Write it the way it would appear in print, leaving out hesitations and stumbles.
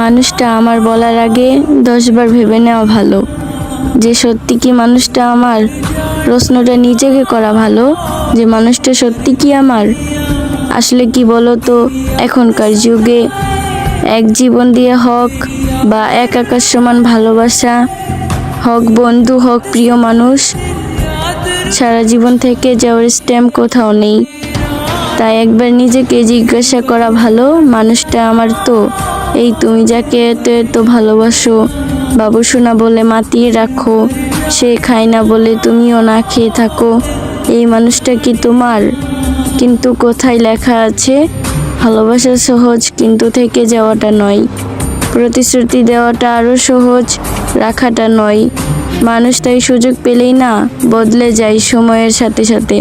মানুষটা আমার বলার আগে 10 বার ভেবে নেওয়া ভালো যে সত্যি কি মানুষটা আমার। প্রশ্নটা নিজেকে করা ভালো যে মানুষটা সত্যি কি আমার। আসলে কি বলো তো, এখনকার যুগে এক জীবন দিয়ে হোক বা এক আকাশ সমান ভালোবাসা হোক, বন্ধু হোক, প্রিয় মানুষ, সারা জীবন থেকে যাওয়ার স্ট্যাম্প কোথাও নেই। তাই একবার নিজেকে জিজ্ঞাসা করা ভালো, মানুষটা আমার তো। এই তুমি যাকে এত এত ভালোবাসো, বাবুসোনা বলে মাতিয়ে রাখো, সে খায় না বলে তুমিও না খেয়ে থাকো, এই মানুষটা কি তোমার? কিন্তু কোথায় লেখা আছে ভালোবাসা সহজ কিন্তু থেকে যাওয়াটা নয়, প্রতিশ্রুতি দেওয়াটা আরও সহজ, রাখাটা নয়। মানুষ তাই সুযোগ পেলেই না বদলে যায় সময়ের সাথে সাথে।